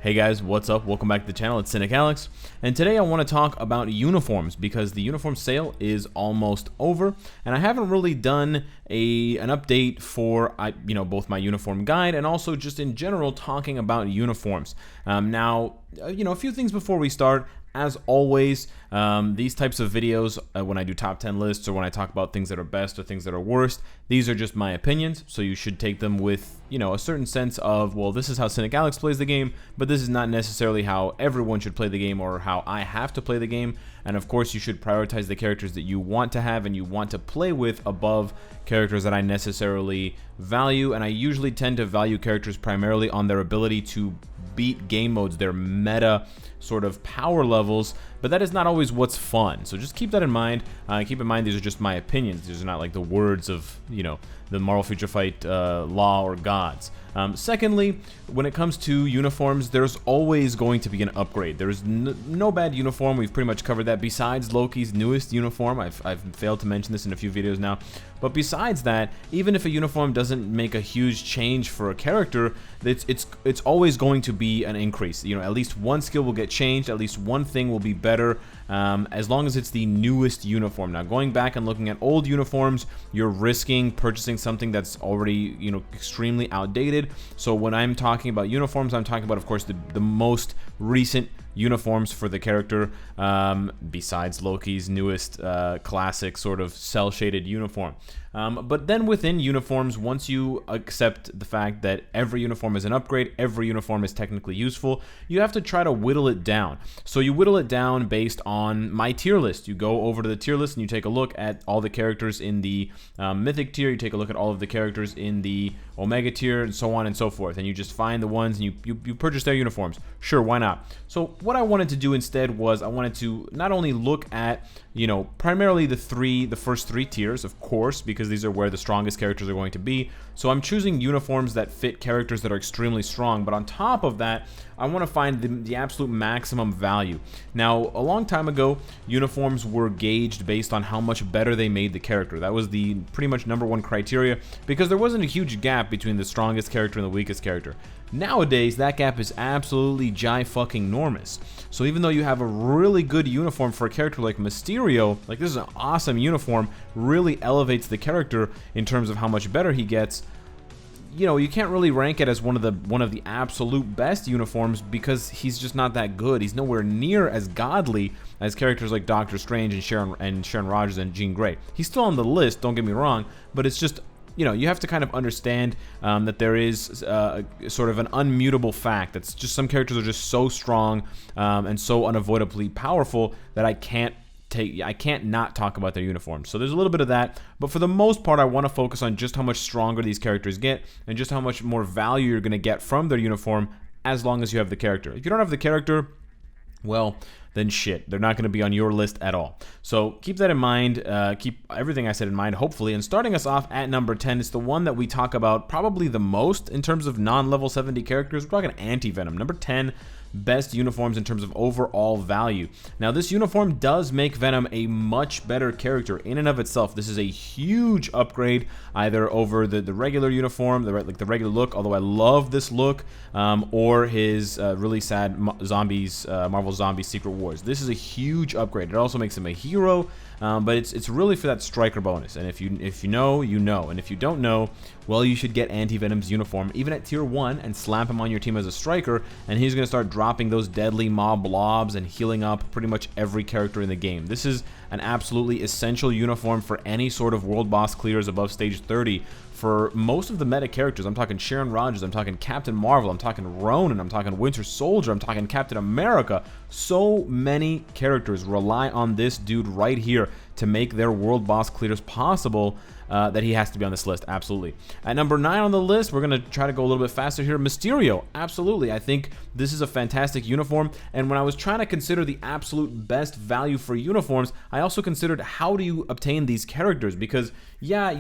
Hey guys, what's up? Welcome back to the channel. It's Cynicalex, and today I want to talk about uniforms because the uniform sale is almost over, and I haven't really done an update for both my uniform guide and also just in general talking about uniforms. A few things before we start. As always, these types of videos, when I do top 10 lists or when I talk about things that are best or things that are worst, these are just my opinions, so you should take them with, a certain sense of, well, this is how Cynicalex plays the game, but this is not necessarily how everyone should play the game or how I have to play the game. And of course, you should prioritize the characters that you want to have and you want to play with above characters that I necessarily value. And I usually tend to value characters primarily on their ability to beat game modes, their meta sort of power levels, but that is not always what's fun. So just keep that in mind. Keep in mind these are just my opinions. These are not like the words of, the Marvel Future Fight law or gods. Secondly, when it comes to uniforms, there's always going to be an upgrade. There's no bad uniform. We've pretty much covered that. Besides Loki's newest uniform, I've failed to mention this in a few videos now, but besides that, even if a uniform doesn't make a huge change for a character, it's always going to be an increase. At least one skill will get changed. At least one thing will be better, as long as it's the newest uniform. Now, going back and looking at old uniforms, you're risking purchasing something that's already, extremely outdated. So when I'm talking about uniforms, I'm talking about, of course, the most recent uniforms for the character, besides Loki's newest classic sort of cel-shaded uniform. But then within uniforms, once you accept the fact that every uniform is an upgrade, every uniform is technically useful, you have to try to whittle it down. So you whittle it down based on my tier list. You go over to the tier list and you take a look at all the characters in the mythic tier, you take a look at all of the characters in the omega tier, and so on and so forth, and you just find the ones and you purchase their uniforms. Sure, why not? So what I wanted to do instead was I wanted to not only look at, primarily the first three tiers, of course, because these are where the strongest characters are going to be. So I'm choosing uniforms that fit characters that are extremely strong, but on top of that, I want to find the absolute maximum value. Now, a long time ago, uniforms were gauged based on how much better they made the character. That was the pretty much #1 criteria, because there wasn't a huge gap between the strongest character and the weakest character. Nowadays, that gap is absolutely fucking-normous. So even though you have a really good uniform for a character like Mysterio, like this is an awesome uniform, really elevates the character in terms of how much better he gets, you can't really rank it as one of the absolute best uniforms because he's just not that good. He's nowhere near as godly as characters like Doctor Strange and Sharon Rogers and Jean Grey. He's still on the list, don't get me wrong, but it's just, you have to kind of understand that there is sort of an unmutable fact that's just some characters are just so strong and so unavoidably powerful that I can't not talk about their uniforms. So there's a little bit of that, but for the most part, I want to focus on just how much stronger these characters get and just how much more value you're going to get from their uniform as long as you have the character. If you don't have the character, well, then shit, they're not going to be on your list at all. So keep that in mind, keep everything I said in mind, hopefully. And starting us off at number 10, it's the one that we talk about probably the most in terms of non-level 70 characters. We're talking anti-Venom. Number 10, best uniforms in terms of overall value. Now, this uniform does make Venom a much better character in and of itself. This is a huge upgrade, either over the regular uniform, the regular look, although I love this look, or his really sad Marvel Zombies Secret Wars. This is a huge upgrade. It also makes him a hero, but it's really for that striker bonus. And if you know, you know. And if you don't know, well, you should get Anti-Venom's uniform, even at tier 1, and slap him on your team as a striker, and he's going to start dropping those deadly mob blobs and healing up pretty much every character in the game. This is an absolutely essential uniform for any sort of world boss clears above stage 30. For most of the meta characters, I'm talking Sharon Rogers, I'm talking Captain Marvel, I'm talking Ronan, I'm talking Winter Soldier, I'm talking Captain America. So many characters rely on this dude right here to make their world boss clears possible, that he has to be on this list, absolutely. At number 9 on the list, we're going to try to go a little bit faster here. Mysterio, absolutely. I think this is a fantastic uniform, and when I was trying to consider the absolute best value for uniforms, I also considered how do you obtain these characters, because, yeah,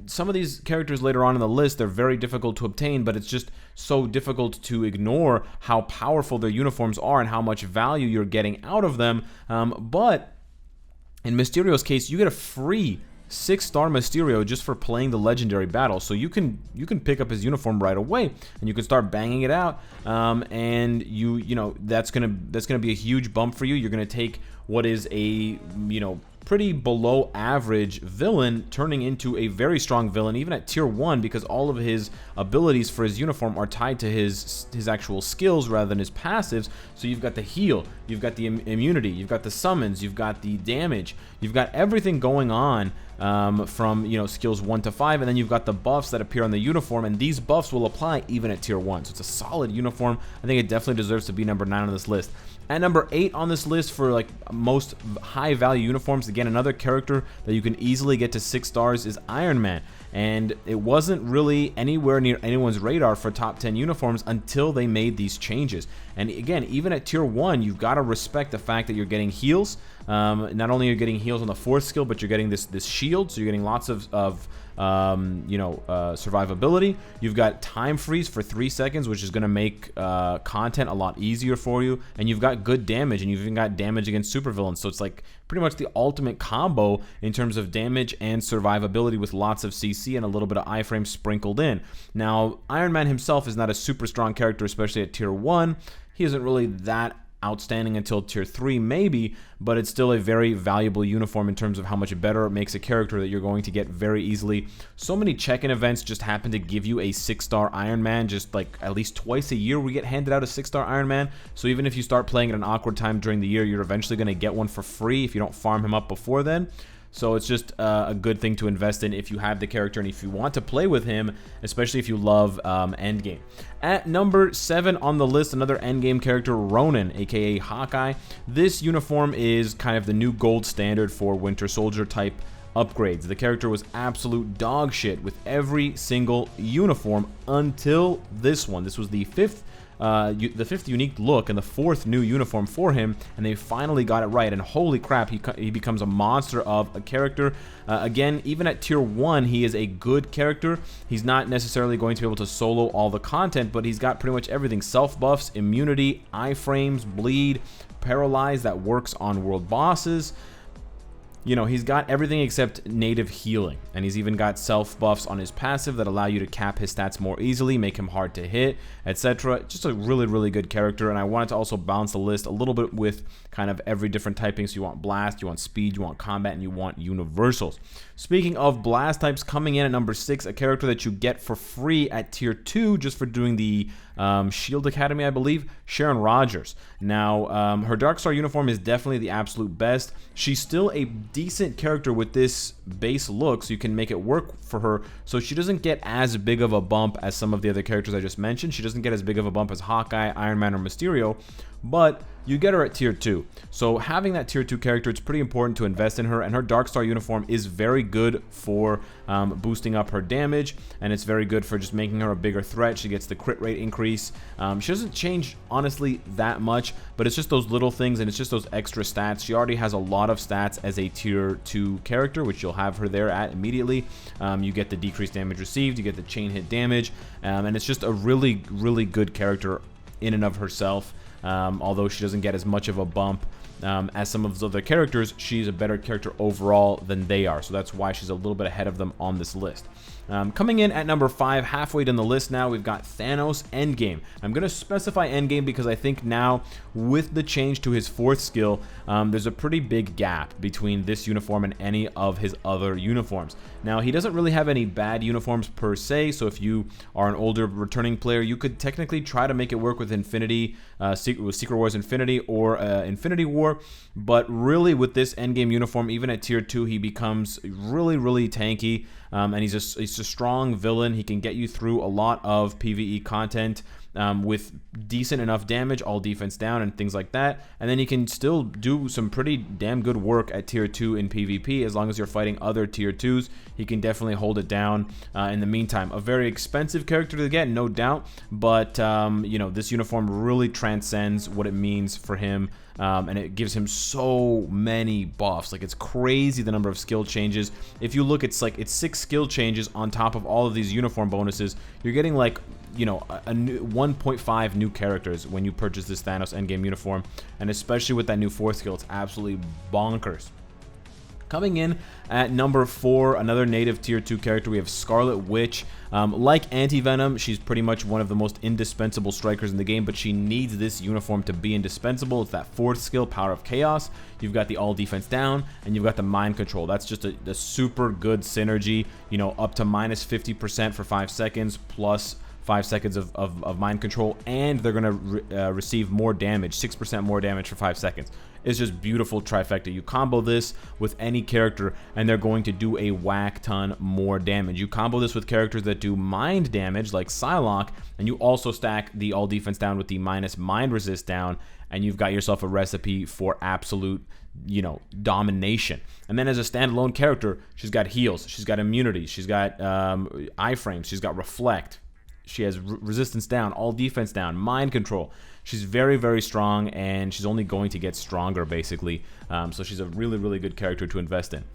some of these characters later on in the list, they're very difficult to obtain, but it's just so difficult to ignore how powerful their uniforms are and how much value you're getting out of them, but in Mysterio's case, you get a free 6-star Mysterio just for playing the legendary battle. So you can pick up his uniform right away, and you can start banging it out. And you know that's gonna be a huge bump for you. You're gonna take what is a pretty below average villain turning into a very strong villain, even at tier 1, because all of his abilities for his uniform are tied to his actual skills rather than his passives. So you've got the heal, you've got the immunity, you've got the summons, you've got the damage, you've got everything going on from skills 1 to 5, and then you've got the buffs that appear on the uniform, and these buffs will apply even at tier 1. So it's a solid uniform. I think it definitely deserves to be number 9 on this list. At number 8 on this list for like most high value uniforms, again, another character that you can easily get to 6 stars is Iron Man. And it wasn't really anywhere near anyone's radar for top 10 uniforms until they made these changes. And again, even at tier 1, you've got to respect the fact that you're getting heals. Not only are you getting heals on the 4th skill, but you're getting this shield, so you're getting lots of survivability. You've got time freeze for 3 seconds, which is going to make content a lot easier for you, and you've got good damage, and you've even got damage against supervillains. So it's like pretty much the ultimate combo in terms of damage and survivability, with lots of CC and a little bit of iframe sprinkled in. Now, Iron Man himself is not a super strong character, especially at tier 1. He isn't really that outstanding until tier 3 maybe, but it's still a very valuable uniform in terms of how much better it makes a character that you're going to get very easily. So many check-in events just happen to give you a 6-star Iron Man. Just like at least twice a year we get handed out a 6-star Iron Man. So even if you start playing at an awkward time during the year, you're eventually going to get one for free if you don't farm him up before then. So it's just a good thing to invest in if you have the character and if you want to play with him, especially if you love Endgame. At number 7 on the list, another Endgame character, Ronin, aka Hawkeye. This uniform is kind of the new gold standard for Winter Soldier type upgrades. The character was absolute dog shit with every single uniform until this one. This was the 5th unique look and the 4th new uniform for him, and they finally got it right, and holy crap, he becomes a monster of a character. Again, even at tier 1, he is a good character. He's not necessarily going to be able to solo all the content, but he's got pretty much everything: self buffs, immunity, iframes, bleed, paralyze that works on world bosses. He's got everything except native healing, and he's even got self buffs on his passive that allow you to cap his stats more easily, make him hard to hit, etc. Just a really, really good character, and I wanted to also balance the list a little bit with kind of every different typing. So you want blast, you want speed, you want combat, and you want universals. Speaking of blast types, coming in at number 6, a character that you get for free at tier 2 just for doing the Shield Academy, I believe, Sharon Rogers. Now, her Dark Star uniform is definitely the absolute best. She's still a decent character with this base look, so you can make it work for her. So she doesn't get as big of a bump as some of the other characters I just mentioned. She doesn't get as big of a bump as Hawkeye, Iron Man, or Mysterio, but you get her at tier 2. So having that tier 2 character, it's pretty important to invest in her, and her Dark Star uniform is very good for boosting up her damage, and it's very good for just making her a bigger threat. She gets the crit rate increase. She doesn't change, honestly, that much, but it's just those little things, and it's just those extra stats. She already has a lot of stats as a tier 2 character, which you'll have her there at immediately. You get the decreased damage received, you get the chain hit damage, and it's just a really, really good character in and of herself. Although she doesn't get as much of a bump as some of those other characters, she's a better character overall than they are. So that's why she's a little bit ahead of them on this list. Coming in at number 5, halfway down the list now, we've got Thanos Endgame. I'm going to specify Endgame because I think now, with the change to his 4th skill, there's a pretty big gap between this uniform and any of his other uniforms. Now, he doesn't really have any bad uniforms per se, so if you are an older returning player, you could technically try to make it work with Infinity, with Secret Wars Infinity or Infinity War, but really with this Endgame uniform, even at tier 2, he becomes really, really tanky. And he's a strong villain. He can get you through a lot of PvE content with decent enough damage, all defense down, and things like that. And then he can still do some pretty damn good work at tier 2 in PvP. As long as you're fighting other tier 2s, he can definitely hold it down in the meantime. A very expensive character to get, no doubt, but this uniform really transcends what it means for him. And it gives him so many buffs. Like, it's crazy the number of skill changes. If you look, it's 6 skill changes on top of all of these uniform bonuses. You're getting like, a new 1.5 new characters when you purchase this Thanos Endgame uniform, and especially with that new 4th skill, it's absolutely bonkers. Coming in at number 4, another native tier 2 character, we have Scarlet Witch. Like Anti-Venom, she's pretty much one of the most indispensable strikers in the game, but she needs this uniform to be indispensable. It's that 4th skill, Power of Chaos. You've got the all defense down, and you've got the mind control. That's just a super good synergy, you know, up to minus 50% for 5 seconds, plus 5 seconds of mind control, and they're going to receive more damage, 6% more damage for 5 seconds. It's just beautiful trifecta. You combo this with any character, and they're going to do a whack ton more damage. You combo this with characters that do mind damage, like Psylocke, and you also stack the all defense down with the minus mind resist down, and you've got yourself a recipe for absolute, you know, domination. And then as a standalone character, she's got heals, she's got immunity, she's got iframes, she's got reflect. She has resistance down, all defense down, mind control. She's very, very strong, and she's only going to get stronger, basically. So she's a really, really good character to invest in.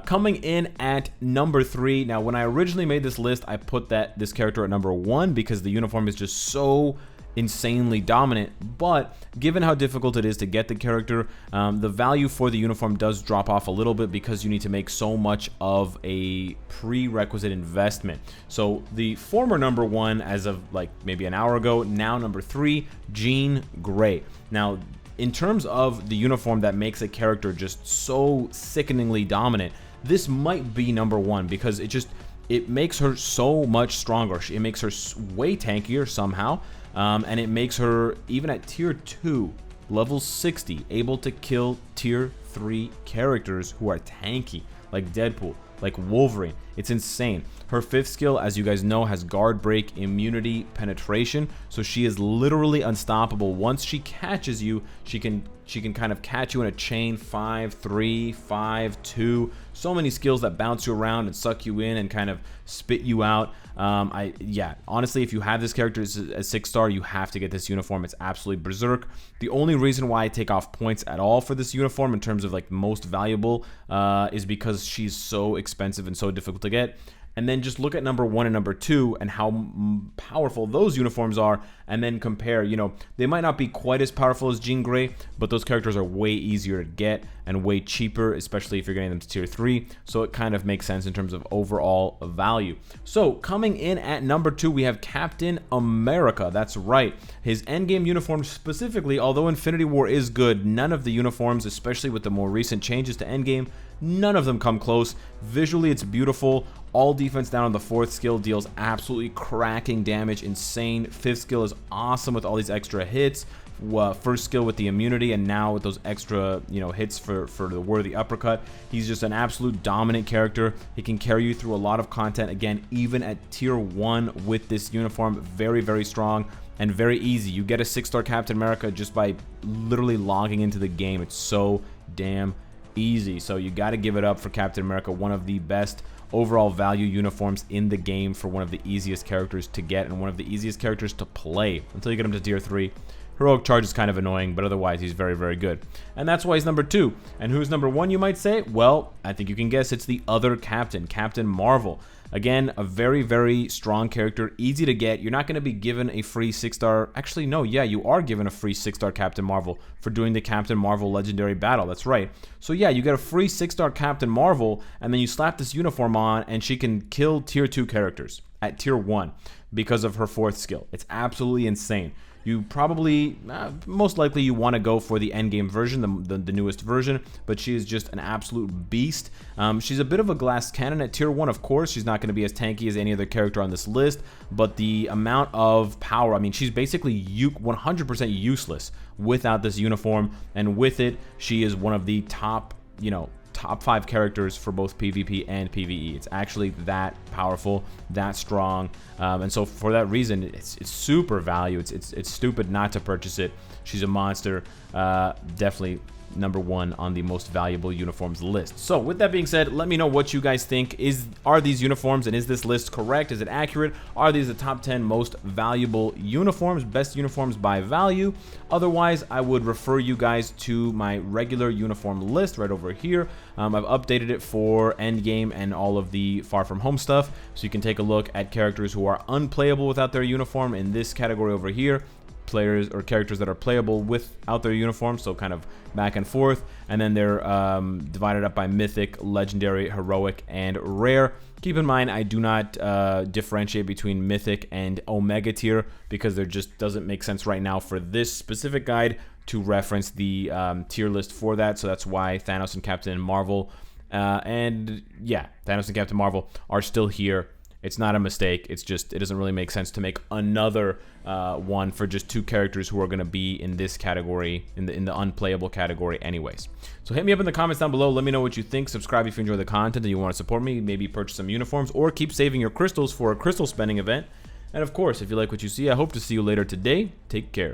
Coming in at number 3. Now, when I originally made this list, I put this character at number 1 because the uniform is just so insanely dominant, but given how difficult it is to get the character, the value for the uniform does drop off a little bit because you need to make so much of a prerequisite investment. So the former number 1 as of like maybe an hour ago, now number 3, Jean Grey. Now, in terms of the uniform that makes a character just so sickeningly dominant, this might be number 1 because it makes her so much stronger. It makes her way tankier somehow. And it makes her, even at tier 2, level 60, able to kill tier 3 characters who are tanky, like Deadpool, like Wolverine. It's insane. Her 5th skill, as you guys know, has guard break, immunity, penetration, so she is literally unstoppable. Once she catches you, she can kind of catch you in a chain, 5-3, 5-2, so many skills that bounce you around and suck you in and kind of spit you out. Yeah, honestly, if you have this character as a 6-star, you have to get this uniform. It's absolutely berserk. The only reason why I take off points at all for this uniform in terms of like most valuable is because she's so expensive and so difficult to get. And then just look at number 1 and number 2 and how powerful those uniforms are, and then compare. You know, they might not be quite as powerful as Jean Grey, but those characters are way easier to get and way cheaper, especially if you're getting them to tier 3. So it kind of makes sense in terms of overall value. So coming in at number 2, we have Captain America. That's right. His Endgame uniform specifically, although Infinity War is good, none of the uniforms, especially with the more recent changes to Endgame, none of them come close. Visually, it's beautiful. All defense down on the 4th skill deals absolutely cracking damage, insane. 5th skill is awesome with all these extra hits. 1st skill with the immunity, and now with those extra, you know, hits for the worthy uppercut. He's just an absolute dominant character. He can carry you through a lot of content. Again, even at tier 1 with this uniform, very, very strong and very easy. You get a 6-star Captain America just by literally logging into the game. It's so damn easy. So you got to give it up for Captain America, one of the best overall value uniforms in the game for one of the easiest characters to get and one of the easiest characters to play until you get him to tier 3. Heroic Charge is kind of annoying, but otherwise he's very, very good. And that's why he's number 2. And who's number 1, you might say? Well, I think you can guess. It's the other captain, Captain Marvel. Again, a very, very strong character, easy to get. You're not going to be given a free 6-star. Actually, no, yeah, you are given a free 6-star Captain Marvel for doing the Captain Marvel Legendary Battle. That's right. So yeah, you get a free 6-star Captain Marvel, and then you slap this uniform on, and she can kill tier 2 characters at tier 1 because of her 4th skill. It's absolutely insane. You probably, most likely you want to go for the Endgame version, the newest version, but she is just an absolute beast. She's a bit of a glass cannon at tier 1, of course. She's not going to be as tanky as any other character on this list, but the amount of power, I mean, she's basically 100% useless without this uniform, and with it, she is one of the top, you know, top 5 characters for both PvP and PvE. It's actually that powerful, that strong, and so for that reason, it's super value. It's stupid not to purchase it. She's a monster. Definitely number 1 on the most valuable uniforms list. So with that being said, let me know what you guys think. Are these uniforms, and is this list correct? Is it accurate? Are these the top 10 most valuable uniforms, best uniforms by value? Otherwise, I would refer you guys to my regular uniform list right over here. I've updated it for Endgame and all of the Far From Home stuff, so you can take a look at characters who are unplayable without their uniform in this category over here. players or characters that are playable without their uniform, so kind of back and forth. And then they're divided up by mythic, legendary, heroic, and rare. Keep in mind, I do not differentiate between mythic and omega tier because there just doesn't make sense right now for this specific guide to reference the tier list for that. So that's why Thanos and Captain Marvel and yeah, Thanos and Captain Marvel are still here. It's not a mistake. It's just, it doesn't really make sense to make another one for just 2 characters who are going to be in this category, in the unplayable category anyways. So hit me up in the comments down below. Let me know what you think. Subscribe if you enjoy the content and you want to support me. Maybe purchase some uniforms or keep saving your crystals for a crystal spending event. And of course, if you like what you see, I hope to see you later today. Take care.